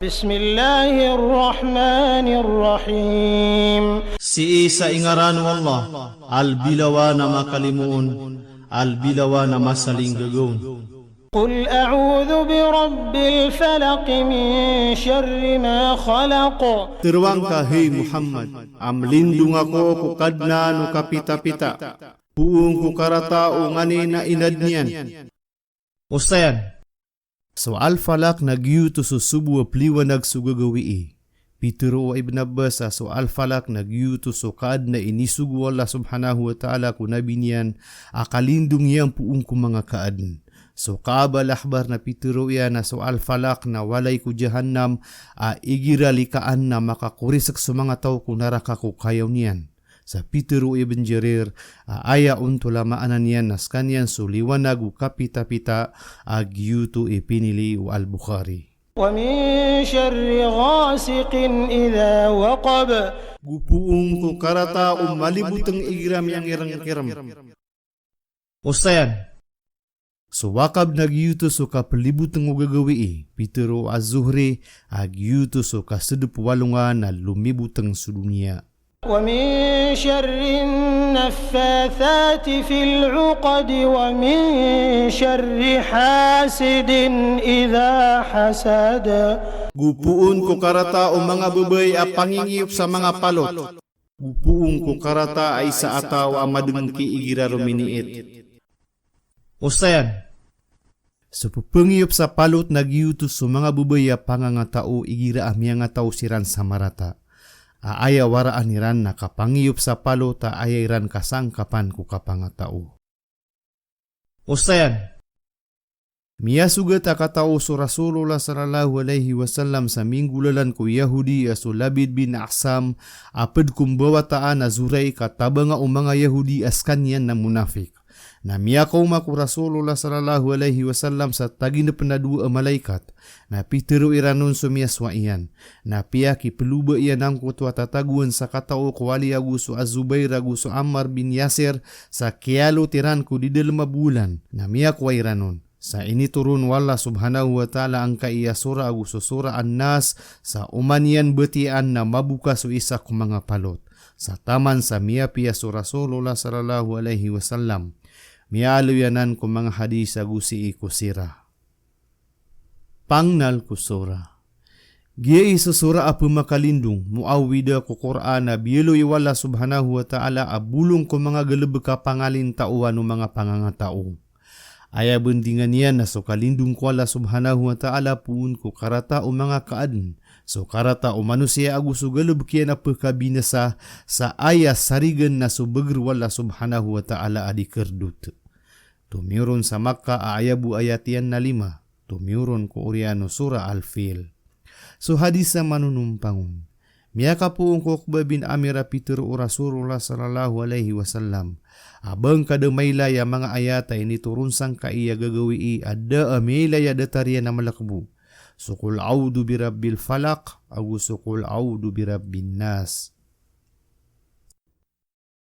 Bismillahirrahmanirrahim. Si isa ingaran Allah, albilawa na makalimuon, albilawa na masaling gagawin. Qul a'udhu birabbil falaq min syarri ma khalaq. Tiruang ka, hey Muhammad, amlindung ako kukadna no kapita-pita, buong kukarata o ngani na inadnian. Ustayan, so al-falak nagyuto so subuwa pliwanag so gagawi. Pituro Ibn Abbas so al-falak nagyuto so kaad na inisugu Allah subhanahu wa ta'ala kunabinian akalindung yang puong ko mga kaadn. So kaabal ahbar na pituro yan na so al-falak na walay ko jahannam igiralikaan na makakurisak sa mga tao kunaraka ko kayaw niyan. Sa pituro Ibn Jarir aya untulamaan niyan nas kanyan so liwanag u kapita-pita agyuto ipinili u al-Bukhari. ومن شر غاسق إذا وقب. Gupuong ko karata o malibutang igram yang irang-iram. Ustayan, so wakab nagyuto so kapalibutang ugagawi. Pitero az-Zuhri agyuto so kasedup walungan na lumibutang sa dunia. ومن شر النفاثات في العقد ومن شر حاسد إذا حسد. Gupuon ko karata o mga babay a pangingiyop sa mga palot. Gupuon ko karata ay sa ataw ang madengki igira ruminiit. Ustayan, so pupangiyop sa palot nagyutos sa mga babay a pangangatao igira amya nga tao siran sa marata. Aaya waraan niran na kapangiyop sa palo ta ayairan kasangkapan ko kapangatao. Ustayan, miyasugat akatao so Rasulullah sallallahu alaihi wasallam sa minggulalan ko Yahudi aso Labid bin Aksam apad kumbawataan na zuray katabang nga mga Yahudi as kanyan na munafik. Na miyakaw maku Rasulullah sallallahu alaihi wasallam sa tagin na panadua malaikat na pitero iranon sumiaswa iyan na piyaki peluba iyan ang kutwa tataguan sa katao kuwali aguso Az-Zubair aguso Ammar bin Yasir sa kiyalo tiran ko di dalma bulan na miyakwa iranon. Sa initurun wala subhanahu wa ta'ala ang kaiya sura aguso sura An-Nas sa umanian betian na mabuka so isa kong mga palot. Sa taman sa miyapiya so Rasulullah sallallahu alaihi wasallam. Mialuyanan ko mga hadis agusi ikusira. Pangnal kusura. Gia isa sura apu makalindung muawida ko Qur'an na biyelo iwala subhanahu wa ta'ala abulong ko mga galabaka pangalin tauan o mga pangangatao. Aya bendingan yan na so kalindung ko Allah subhanahu wa ta'ala puun ko karata o mga kaadn. So karata o manusia aguso galabkian apu kabinasa sa aya sarigan na so begerwala subhanahu wa ta'ala adikerdut. Tumiuron sa Makkah ayabu ayatian na 5. Tumiuron ko Uriano Surah Al-Fil. So hadis sa manunumpangon. Miyaka po ang Uqbah bin Amir Peter o Rasulullah sallallahu alaihi wasallam. Abang kada maylaya mga ayata ini turun sang kaiya gagawi ada maylaya datariya na malakbu. Sukul audu birabbil falak agu sukul audu birabbin nas.